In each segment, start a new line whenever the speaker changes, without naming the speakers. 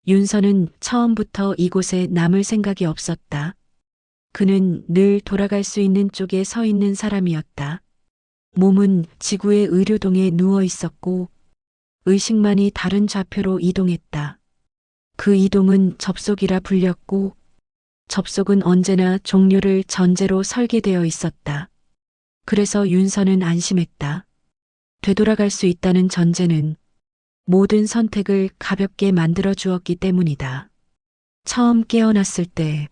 윤서는 처음부터 이곳에 남을 생각이 없었다. 그는 늘 돌아갈 수 있는 쪽에 서 있는 사람이었다. 몸은 지구의 의료동에 누워 있었고 의식만이 다른 좌표로 이동했다. 그 이동은 접속이라 불렸고 접속은 언제나 종료를 전제로 설계되어 있었다. 그래서 윤서는 안심했다. 되돌아갈 수 있다는 전제는 모든 선택을 가볍게 만들어 주었기 때문이다. 처음 깨어났을 때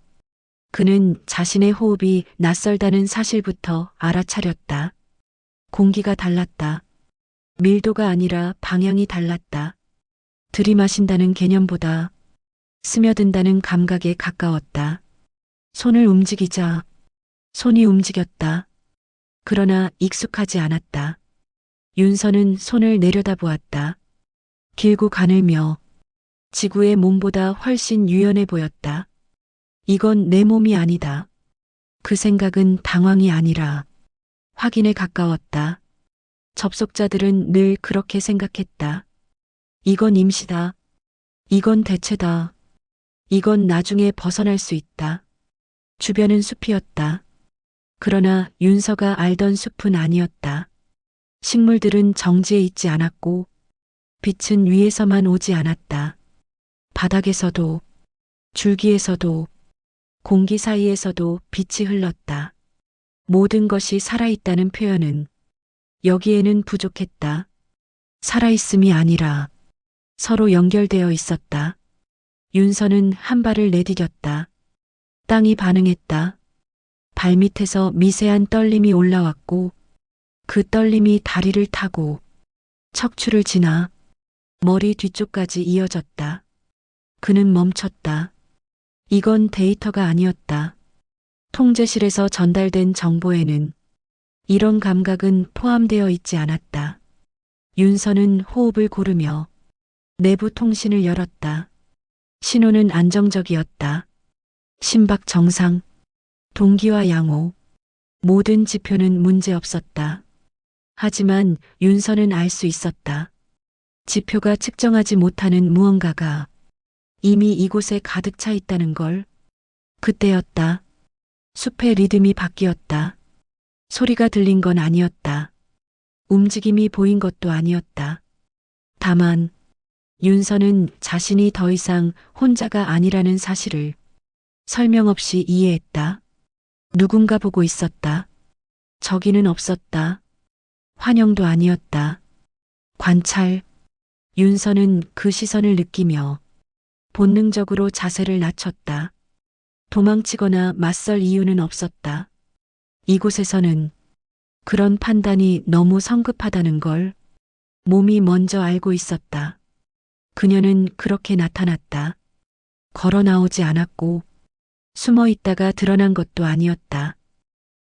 그는 자신의 호흡이 낯설다는 사실부터 알아차렸다. 공기가 달랐다. 밀도가 아니라 방향이 달랐다. 들이마신다는 개념보다 스며든다는 감각에 가까웠다. 손을 움직이자 손이 움직였다. 그러나 익숙하지 않았다. 윤서는 손을 내려다보았다. 길고 가늘며 지구의 몸보다 훨씬 유연해 보였다. 이건 내 몸이 아니다. 그 생각은 당황이 아니라 확인에 가까웠다. 접속자들은 늘 그렇게 생각했다. 이건 임시다. 이건 대체다. 이건 나중에 벗어날 수 있다. 주변은 숲이었다. 그러나 윤서가 알던 숲은 아니었다. 식물들은 정지해 있지 않았고 빛은 위에서만 오지 않았다. 바닥에서도 줄기에서도 공기 사이에서도 빛이 흘렀다. 모든 것이 살아있다는 표현은 여기에는 부족했다. 살아있음이 아니라 서로 연결되어 있었다. 윤서는 한 발을 내디뎠다. 땅이 반응했다. 발밑에서 미세한 떨림이 올라왔고 그 떨림이 다리를 타고 척추를 지나 머리 뒤쪽까지 이어졌다. 그는 멈췄다. 이건 데이터가 아니었다. 통제실에서 전달된 정보에는 이런 감각은 포함되어 있지 않았다. 윤서는 호흡을 고르며 내부 통신을 열었다. 신호는 안정적이었다. 심박 정상, 동기화 양호, 모든 지표는 문제없었다. 하지만 윤서는 알 수 있었다. 지표가 측정하지 못하는 무언가가 이미 이곳에 가득 차 있다는 걸. 그때였다. 숲의 리듬이 바뀌었다. 소리가 들린 건 아니었다. 움직임이 보인 것도 아니었다. 다만 윤서는 자신이 더 이상 혼자가 아니라는 사실을 설명 없이 이해했다. 누군가 보고 있었다. 저기는 없었다. 환영도 아니었다. 관찰. 윤서는 그 시선을 느끼며 본능적으로 자세를 낮췄다. 도망치거나 맞설 이유는 없었다. 이곳에서는 그런 판단이 너무 성급하다는 걸 몸이 먼저 알고 있었다. 그녀는 그렇게 나타났다. 걸어 나오지 않았고 숨어 있다가 드러난 것도 아니었다.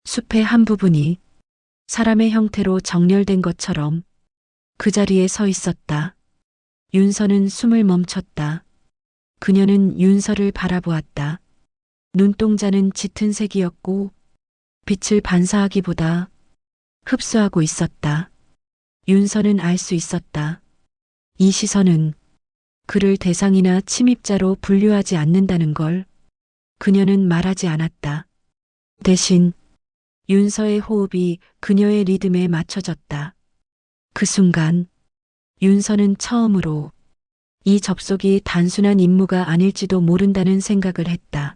숲의 한 부분이 사람의 형태로 정렬된 것처럼 그 자리에 서 있었다. 윤서는 숨을 멈췄다. 그녀는 윤서를 바라보았다. 눈동자는 짙은 색이었고 빛을 반사하기보다 흡수하고 있었다. 윤서는 알 수 있었다. 이 시선은 그를 대상이나 침입자로 분류하지 않는다는 걸. 그녀는 말하지 않았다. 대신 윤서의 호흡이 그녀의 리듬에 맞춰졌다. 그 순간 윤서는 처음으로 이 접속이 단순한 임무가 아닐지도 모른다는 생각을 했다.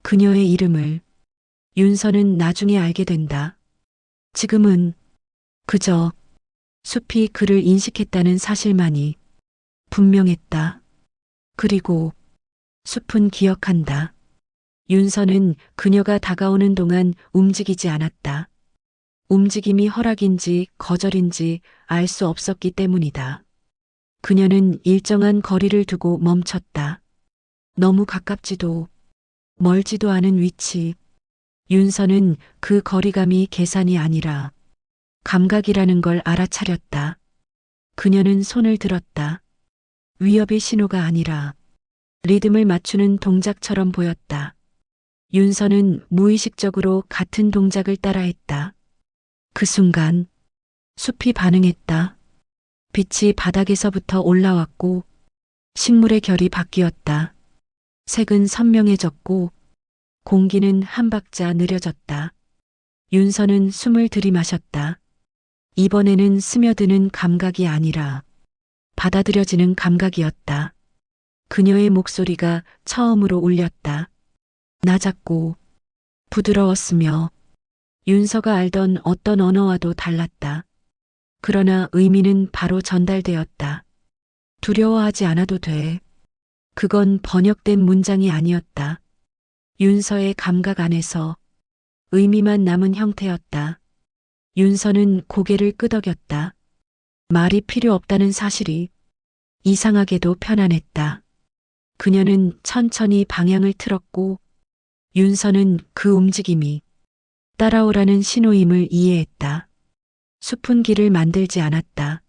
그녀의 이름을 윤서는 나중에 알게 된다. 지금은 그저 숲이 그를 인식했다는 사실만이 분명했다. 그리고 숲은 기억한다. 윤서는 그녀가 다가오는 동안 움직이지 않았다. 움직임이 허락인지 거절인지 알 수 없었기 때문이다. 그녀는 일정한 거리를 두고 멈췄다. 너무 가깝지도 멀지도 않은 위치. 윤서는 그 거리감이 계산이 아니라 감각이라는 걸 알아차렸다. 그녀는 손을 들었다. 위협의 신호가 아니라 리듬을 맞추는 동작처럼 보였다. 윤서는 무의식적으로 같은 동작을 따라했다. 그 순간 숲이 반응했다. 빛이 바닥에서부터 올라왔고 식물의 결이 바뀌었다. 색은 선명해졌고 공기는 한 박자 느려졌다. 윤서는 숨을 들이마셨다. 이번에는 스며드는 감각이 아니라 받아들여지는 감각이었다. 그녀의 목소리가 처음으로 울렸다. 낮았고 부드러웠으며 윤서가 알던 어떤 언어와도 달랐다. 그러나 의미는 바로 전달되었다. 두려워하지 않아도 돼. 그건 번역된 문장이 아니었다. 윤서의 감각 안에서 의미만 남은 형태였다. 윤서는 고개를 끄덕였다. 말이 필요 없다는 사실이 이상하게도 편안했다. 그녀는 천천히 방향을 틀었고 윤서는 그 움직임이 따라오라는 신호임을 이해했다. 숲은 길을 만들지 않았다.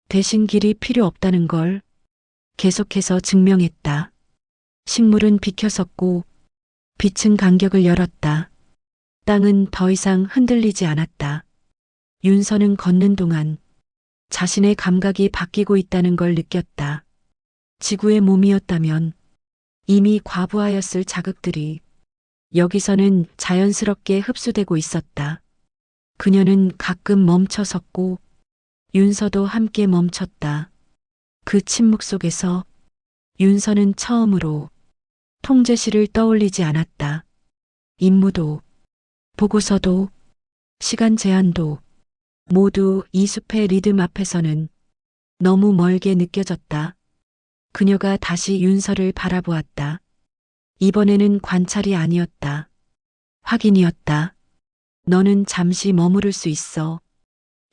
대신 길이 필요 없다는 걸 계속해서 증명했다. 식물은 비켜섰고 빛은 간격을 열었다. 땅은 더 이상 흔들리지 않았다. 윤서는 걷는 동안 자신의 감각이 바뀌고 있다는 걸 느꼈다. 지구의 몸이었다면 이미 과부하였을 자극들이 여기서는 자연스럽게 흡수되고 있었다. 그녀는 가끔 멈춰 섰고 윤서도 함께 멈췄다. 그 침묵 속에서 윤서는 처음으로 통제실을 떠올리지 않았다. 임무도, 보고서도, 시간 제한도 모두 이 숲의 리듬 앞에서는 너무 멀게 느껴졌다. 그녀가 다시 윤서를 바라보았다. 이번에는 관찰이 아니었다. 확인이었다. 너는 잠시 머무를 수 있어.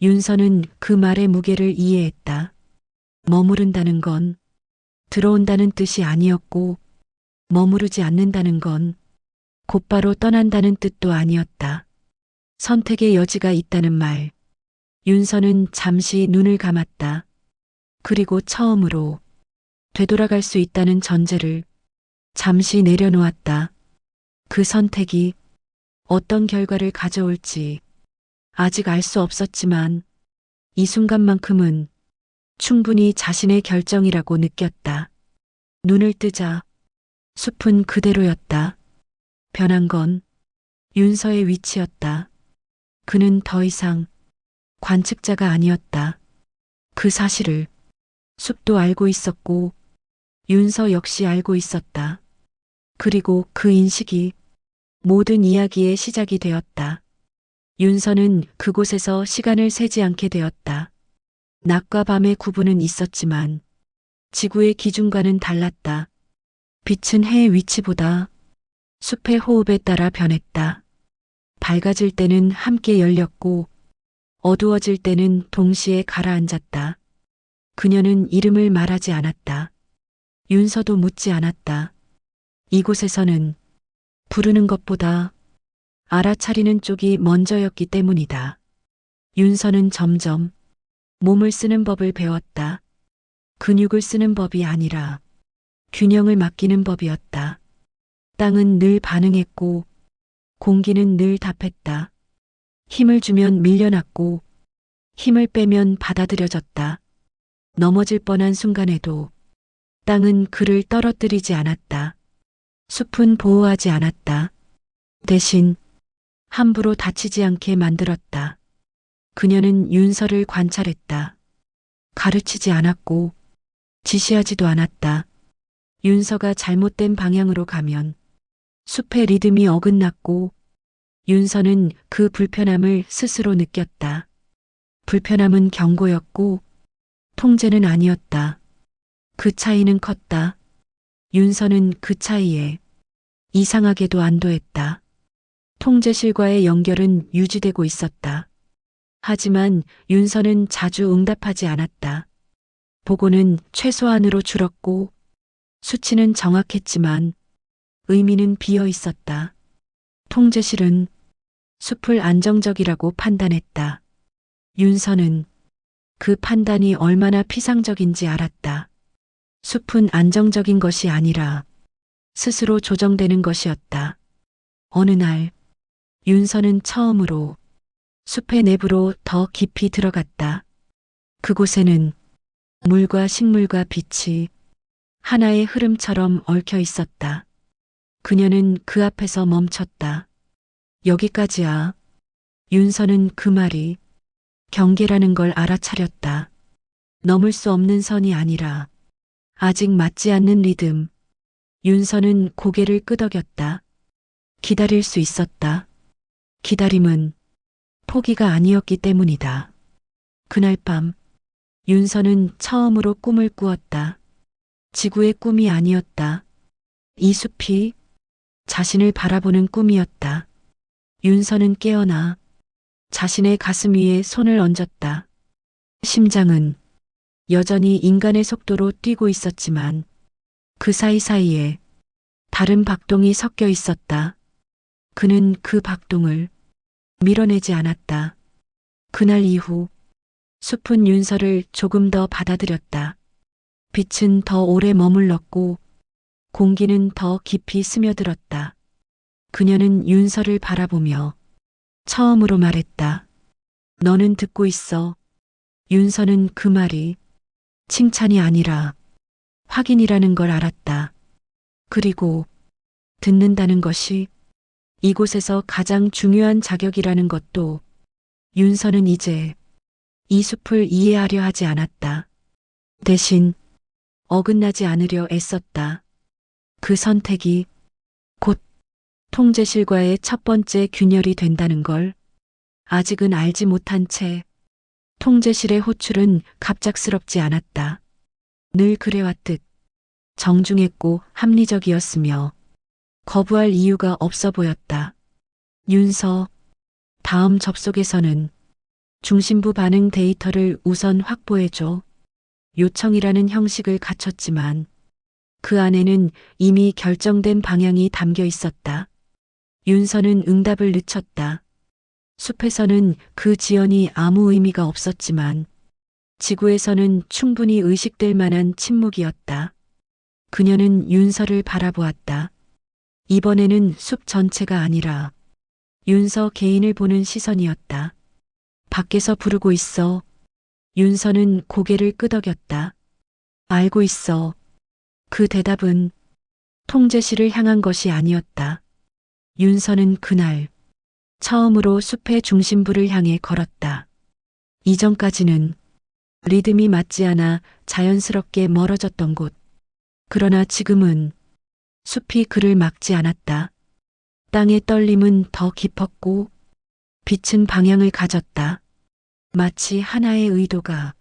윤서는 그 말의 무게를 이해했다. 머무른다는 건 들어온다는 뜻이 아니었고 머무르지 않는다는 건 곧바로 떠난다는 뜻도 아니었다. 선택의 여지가 있다는 말. 윤서는 잠시 눈을 감았다. 그리고 처음으로 되돌아갈 수 있다는 전제를 잠시 내려놓았다. 그 선택이 어떤 결과를 가져올지 아직 알 수 없었지만 이 순간만큼은 충분히 자신의 결정이라고 느꼈다. 눈을 뜨자 숲은 그대로였다. 변한 건 윤서의 위치였다. 그는 더 이상 관측자가 아니었다. 그 사실을 숲도 알고 있었고 윤서 역시 알고 있었다. 그리고 그 인식이 모든 이야기의 시작이 되었다. 윤서는 그곳에서 시간을 세지 않게 되었다. 낮과 밤의 구분은 있었지만 지구의 기준과는 달랐다. 빛은 해의 위치보다 숲의 호흡에 따라 변했다. 밝아질 때는 함께 열렸고 어두워질 때는 동시에 가라앉았다. 그녀는 이름을 말하지 않았다. 윤서도 묻지 않았다. 이곳에서는 부르는 것보다 알아차리는 쪽이 먼저였기 때문이다. 윤서는 점점 몸을 쓰는 법을 배웠다. 근육을 쓰는 법이 아니라 균형을 맡기는 법이었다. 땅은 늘 반응했고 공기는 늘 답했다. 힘을 주면 밀려났고 힘을 빼면 받아들여졌다. 넘어질 뻔한 순간에도 땅은 그를 떨어뜨리지 않았다. 숲은 보호하지 않았다. 대신 함부로 다치지 않게 만들었다. 그녀는 윤서를 관찰했다. 가르치지 않았고 지시하지도 않았다. 윤서가 잘못된 방향으로 가면 숲의 리듬이 어긋났고 윤서는 그 불편함을 스스로 느꼈다. 불편함은 경고였고 통제는 아니었다. 그 차이는 컸다. 윤서는 그 차이에 이상하게도 안도했다. 통제실과의 연결은 유지되고 있었다. 하지만 윤서는 자주 응답하지 않았다. 보고는 최소한으로 줄었고 수치는 정확했지만 의미는 비어 있었다. 통제실은 숲을 안정적이라고 판단했다. 윤서는 그 판단이 얼마나 피상적인지 알았다. 숲은 안정적인 것이 아니라 스스로 조정되는 것이었다. 어느 날 윤서는 처음으로 숲의 내부로 더 깊이 들어갔다. 그곳에는 물과 식물과 빛이 하나의 흐름처럼 얽혀 있었다. 그녀는 그 앞에서 멈췄다. 여기까지야. 윤서는 그 말이 경계라는 걸 알아차렸다. 넘을 수 없는 선이 아니라 아직 맞지 않는 리듬. 윤서는 고개를 끄덕였다. 기다릴 수 있었다. 기다림은 포기가 아니었기 때문이다. 그날 밤 윤서는 처음으로 꿈을 꾸었다. 지구의 꿈이 아니었다. 이 숲이 자신을 바라보는 꿈이었다. 윤서는 깨어나 자신의 가슴 위에 손을 얹었다. 심장은 여전히 인간의 속도로 뛰고 있었지만 그 사이사이에 다른 박동이 섞여 있었다. 그는 그 박동을 밀어내지 않았다. 그날 이후 숲은 윤서를 조금 더 받아들였다. 빛은 더 오래 머물렀고 공기는 더 깊이 스며들었다. 그녀는 윤서를 바라보며 처음으로 말했다. 너는 듣고 있어. 윤서는 그 말이 칭찬이 아니라 확인이라는 걸 알았다. 그리고 듣는다는 것이 이곳에서 가장 중요한 자격이라는 것도 윤서는 이제 이 숲을 이해하려 하지 않았다. 대신 어긋나지 않으려 애썼다. 그 선택이 곧 통제실과의 첫 번째 균열이 된다는 걸 아직은 알지 못한 채 통제실의 호출은 갑작스럽지 않았다. 늘 그래왔듯 정중했고 합리적이었으며 거부할 이유가 없어 보였다. 윤서, 다음 접속에서는 중심부 반응 데이터를 우선 확보해줘. 요청이라는 형식을 갖췄지만 그 안에는 이미 결정된 방향이 담겨 있었다. 윤서는 응답을 늦췄다. 숲에서는 그 지연이 아무 의미가 없었지만 지구에서는 충분히 의식될 만한 침묵이었다. 그녀는 윤서를 바라보았다. 이번에는 숲 전체가 아니라 윤서 개인을 보는 시선이었다. 밖에서 부르고 있어. 윤서는 고개를 끄덕였다. 알고 있어. 그 대답은 통제실을 향한 것이 아니었다. 윤서는 그날 처음으로 숲의 중심부를 향해 걸었다. 이전까지는 리듬이 맞지 않아 자연스럽게 멀어졌던 곳. 그러나 지금은 숲이 그를 막지 않았다. 땅의 떨림은 더 깊었고 빛은 방향을 가졌다. 마치 하나의 의도가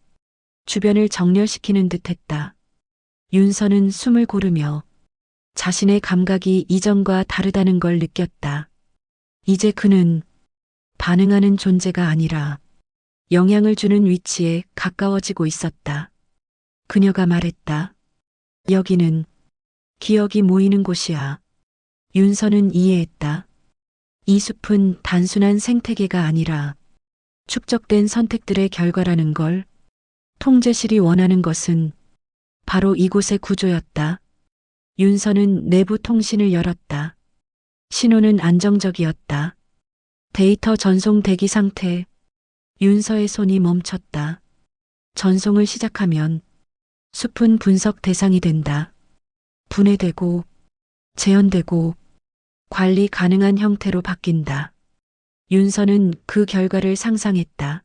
주변을 정렬시키는 듯했다. 윤서는 숨을 고르며 자신의 감각이 이전과 다르다는 걸 느꼈다. 이제 그는 반응하는 존재가 아니라 영향을 주는 위치에 가까워지고 있었다. 그녀가 말했다. 여기는 기억이 모이는 곳이야. 윤서는 이해했다. 이 숲은 단순한 생태계가 아니라 축적된 선택들의 결과라는 걸. 통제실이 원하는 것은 바로 이곳의 구조였다. 윤서는 내부 통신을 열었다. 신호는 안정적이었다. 데이터 전송 대기 상태. 윤서의 손이 멈췄다. 전송을 시작하면 숲은 분석 대상이 된다. 분해되고 재현되고 관리 가능한 형태로 바뀐다. 윤서는 그 결과를 상상했다.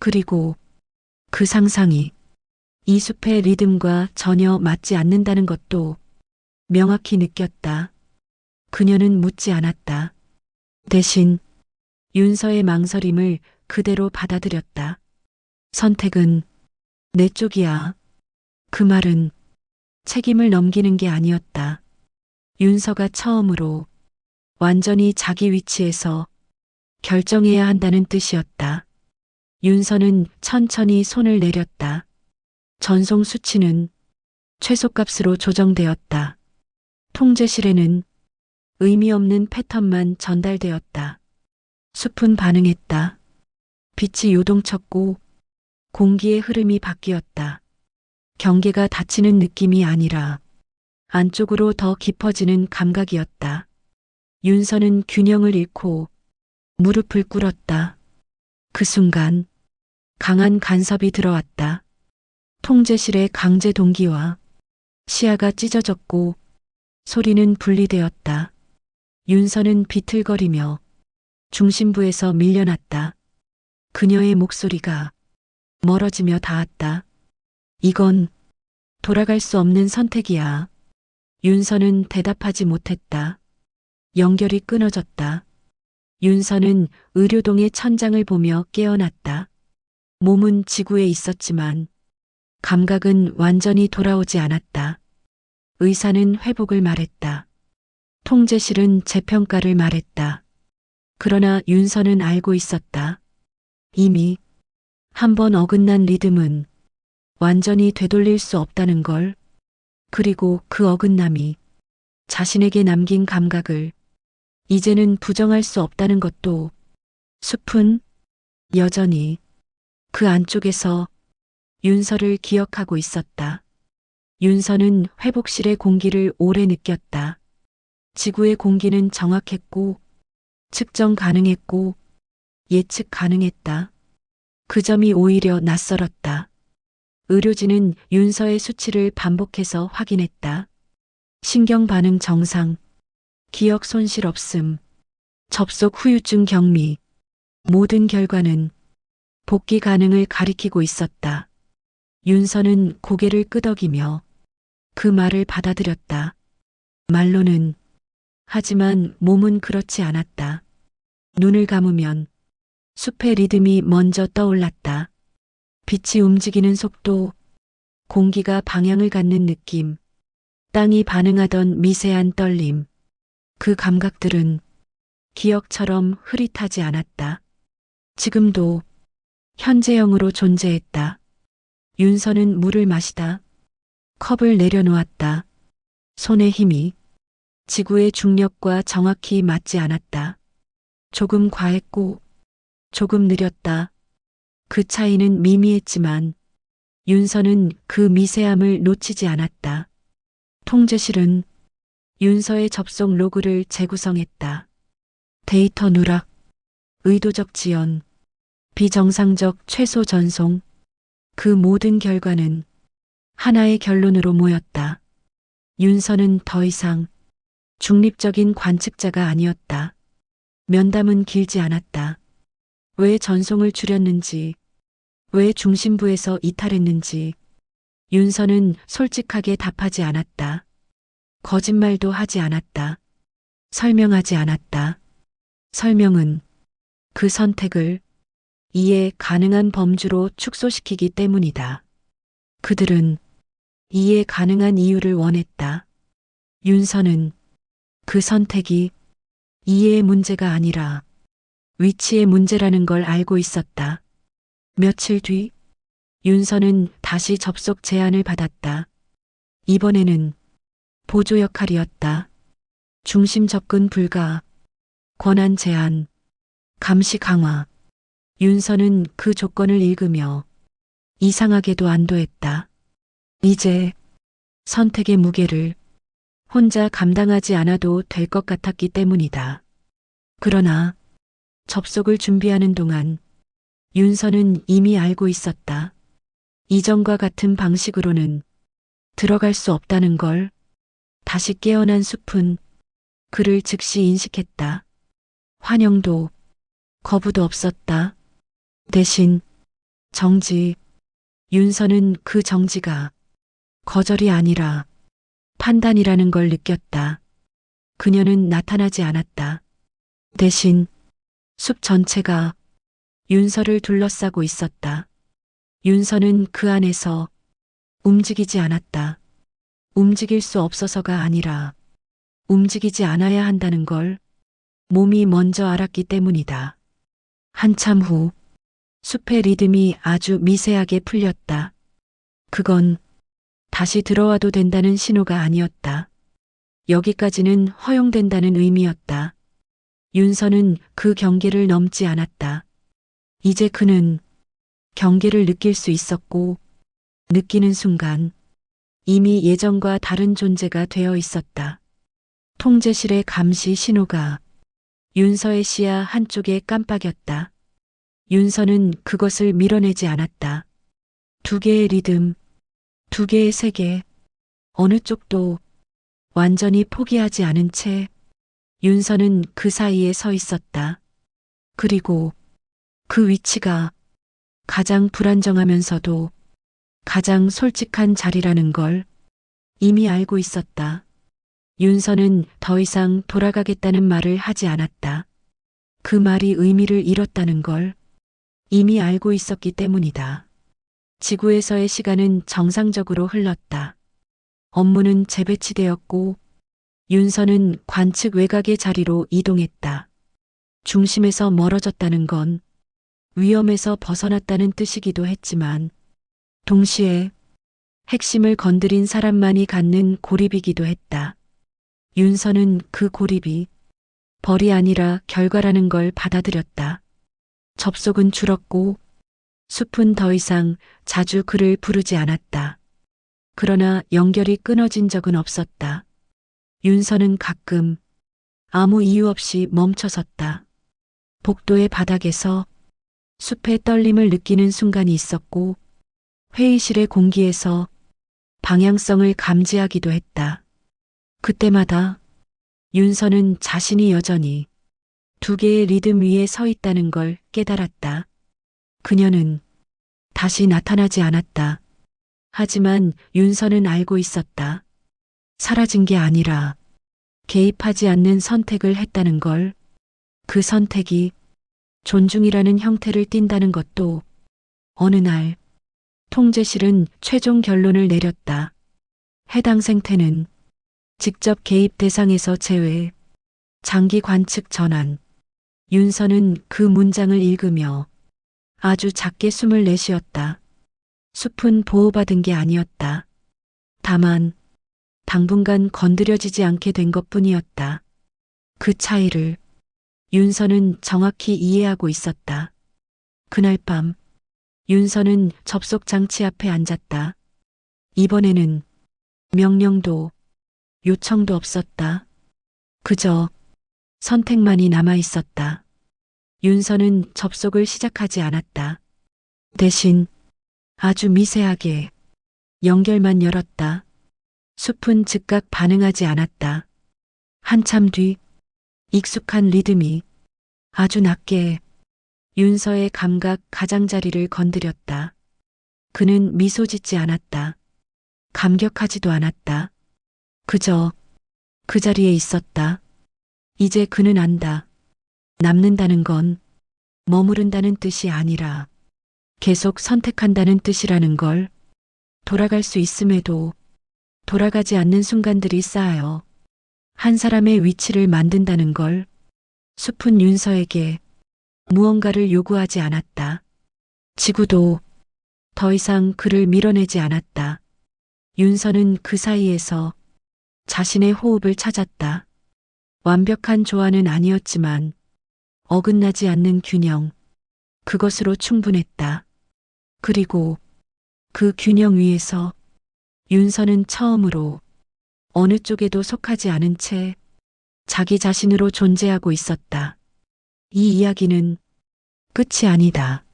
그리고 그 상상이 이 숲의 리듬과 전혀 맞지 않는다는 것도 명확히 느꼈다. 그녀는 묻지 않았다. 대신 윤서의 망설임을 그대로 받아들였다. 선택은 내 쪽이야. 그 말은 책임을 넘기는 게 아니었다. 윤서가 처음으로 완전히 자기 위치에서 결정해야 한다는 뜻이었다. 윤서는 천천히 손을 내렸다. 전송 수치는 최소값으로 조정되었다. 통제실에는 의미 없는 패턴만 전달되었다. 숲은 반응했다. 빛이 요동쳤고 공기의 흐름이 바뀌었다. 경계가 닫히는 느낌이 아니라 안쪽으로 더 깊어지는 감각이었다. 윤서는 균형을 잃고 무릎을 꿇었다. 그 순간 강한 간섭이 들어왔다. 통제실의 강제 동기와 시야가 찢어졌고 소리는 분리되었다. 윤서는 비틀거리며 중심부에서 밀려났다. 그녀의 목소리가 멀어지며 닿았다. 이건 돌아갈 수 없는 선택이야. 윤서는 대답하지 못했다. 연결이 끊어졌다. 윤서는 의료동의 천장을 보며 깨어났다. 몸은 지구에 있었지만 감각은 완전히 돌아오지 않았다. 의사는 회복을 말했다. 통제실은 재평가를 말했다. 그러나 윤서는 알고 있었다. 이미 한 번 어긋난 리듬은 완전히 되돌릴 수 없다는 걸. 그리고 그 어긋남이 자신에게 남긴 감각을 이제는 부정할 수 없다는 것도. 숲은 여전히 그 안쪽에서 윤서를 기억하고 있었다. 윤서는 회복실의 공기를 오래 느꼈다. 지구의 공기는 정확했고 측정 가능했고 예측 가능했다. 그 점이 오히려 낯설었다. 의료진은 윤서의 수치를 반복해서 확인했다. 신경 반응 정상, 기억 손실 없음, 접속 후유증 경미. 모든 결과는 복귀 가능을 가리키고 있었다. 윤서는 고개를 끄덕이며 그 말을 받아들였다. 말로는. 하지만 몸은 그렇지 않았다. 눈을 감으면 숲의 리듬이 먼저 떠올랐다. 빛이 움직이는 속도, 공기가 방향을 갖는 느낌, 땅이 반응하던 미세한 떨림. 그 감각들은 기억처럼 흐릿하지 않았다. 지금도 현재형으로 존재했다. 윤서는 물을 마시다 컵을 내려놓았다. 손의 힘이 지구의 중력과 정확히 맞지 않았다. 조금 과했고 조금 느렸다. 그 차이는 미미했지만 윤서는 그 미세함을 놓치지 않았다. 통제실은 윤서의 접속 로그를 재구성했다. 데이터 누락, 의도적 지연, 비정상적 최소 전송. 그 모든 결과는 하나의 결론으로 모였다. 윤서는 더 이상 중립적인 관측자가 아니었다. 면담은 길지 않았다. 왜 전송을 줄였는지, 왜 중심부에서 이탈했는지. 윤서는 솔직하게 답하지 않았다. 거짓말도 하지 않았다. 설명하지 않았다. 설명은 그 선택을 이해 가능한 범주로 축소시키기 때문이다. 그들은 이해 가능한 이유를 원했다. 윤서는 그 선택이 이해의 문제가 아니라 위치의 문제라는 걸 알고 있었다. 며칠 뒤 윤서는 다시 접속 제안을 받았다. 이번에는 보조 역할이었다. 중심 접근 불가, 권한 제한, 감시 강화. 윤서는 그 조건을 읽으며 이상하게도 안도했다. 이제 선택의 무게를 혼자 감당하지 않아도 될 것 같았기 때문이다. 그러나 접속을 준비하는 동안 윤서는 이미 알고 있었다. 이전과 같은 방식으로는 들어갈 수 없다는 걸. 다시 깨어난 숲은 그를 즉시 인식했다. 환영도 거부도 없었다. 대신 정지. 윤서는 그 정지가 거절이 아니라 판단이라는 걸 느꼈다. 그녀는 나타나지 않았다. 대신 숲 전체가 윤서를 둘러싸고 있었다. 윤서는 그 안에서 움직이지 않았다. 움직일 수 없어서가 아니라 움직이지 않아야 한다는 걸 몸이 먼저 알았기 때문이다. 한참 후 숲의 리듬이 아주 미세하게 풀렸다. 그건 다시 들어와도 된다는 신호가 아니었다. 여기까지는 허용된다는 의미였다. 윤서는 그 경계를 넘지 않았다. 이제 그는 경계를 느낄 수 있었고, 느끼는 순간 이미 예전과 다른 존재가 되어 있었다. 통제실의 감시 신호가 윤서의 시야 한쪽에 깜빡였다. 윤서는 그것을 밀어내지 않았다. 두 개의 리듬, 두 개의 세계, 어느 쪽도 완전히 포기하지 않은 채 윤서는 그 사이에 서 있었다. 그리고 그 위치가 가장 불안정하면서도 가장 솔직한 자리라는 걸 이미 알고 있었다. 윤서는 더 이상 돌아가겠다는 말을 하지 않았다. 그 말이 의미를 잃었다는 걸 이미 알고 있었기 때문이다. 지구에서의 시간은 정상적으로 흘렀다. 업무는 재배치되었고 윤서는 관측 외곽의 자리로 이동했다. 중심에서 멀어졌다는 건 위험에서 벗어났다는 뜻이기도 했지만 동시에 핵심을 건드린 사람만이 갖는 고립이기도 했다. 윤서는 그 고립이 벌이 아니라 결과라는 걸 받아들였다. 접속은 줄었고 숲은 더 이상 자주 그를 부르지 않았다. 그러나 연결이 끊어진 적은 없었다. 윤서는 가끔 아무 이유 없이 멈춰섰다. 복도의 바닥에서 숲의 떨림을 느끼는 순간이 있었고 회의실의 공기에서 방향성을 감지하기도 했다. 그때마다 윤서는 자신이 여전히 두 개의 리듬 위에 서 있다는 걸 깨달았다. 그녀는 다시 나타나지 않았다. 하지만 윤서는 알고 있었다. 사라진 게 아니라 개입하지 않는 선택을 했다는 걸, 그 선택이 존중이라는 형태를 띈다는 것도. 어느 날 통제실은 최종 결론을 내렸다. 해당 생태는 직접 개입 대상에서 제외, 장기 관측 전환. 윤서는 그 문장을 읽으며 아주 작게 숨을 내쉬었다. 숲은 보호받은 게 아니었다. 다만 당분간 건드려지지 않게 된 것뿐이었다. 그 차이를 윤서는 정확히 이해하고 있었다. 그날 밤 윤서는 접속 장치 앞에 앉았다. 이번에는 명령도 요청도 없었다. 그저 선택만이 남아 있었다. 윤서는 접속을 시작하지 않았다. 대신 아주 미세하게 연결만 열었다. 숲은 즉각 반응하지 않았다. 한참 뒤 익숙한 리듬이 아주 낮게 윤서의 감각 가장자리를 건드렸다. 그는 미소 짓지 않았다. 감격하지도 않았다. 그저 그 자리에 있었다. 이제 그는 안다. 남는다는 건 머무른다는 뜻이 아니라 계속 선택한다는 뜻이라는 걸. 돌아갈 수 있음에도 돌아가지 않는 순간들이 쌓여 한 사람의 위치를 만든다는 걸. 숲은 윤서에게 무언가를 요구하지 않았다. 지구도 더 이상 그를 밀어내지 않았다. 윤서는 그 사이에서 자신의 호흡을 찾았다. 완벽한 조화는 아니었지만 어긋나지 않는 균형, 그것으로 충분했다. 그리고 그 균형 위에서 윤서는 처음으로 어느 쪽에도 속하지 않은 채 자기 자신으로 존재하고 있었다. 이 이야기는 끝이 아니다.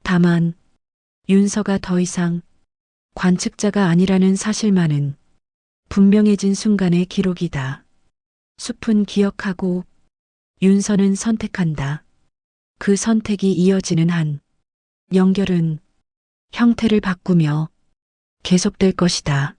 다만 윤서가 더 이상 관측자가 아니라는 사실만은 분명해진 순간의 기록이다. 숲은 기억하고 윤서는 선택한다. 그 선택이 이어지는 한 연결은 형태를 바꾸며 계속될 것이다.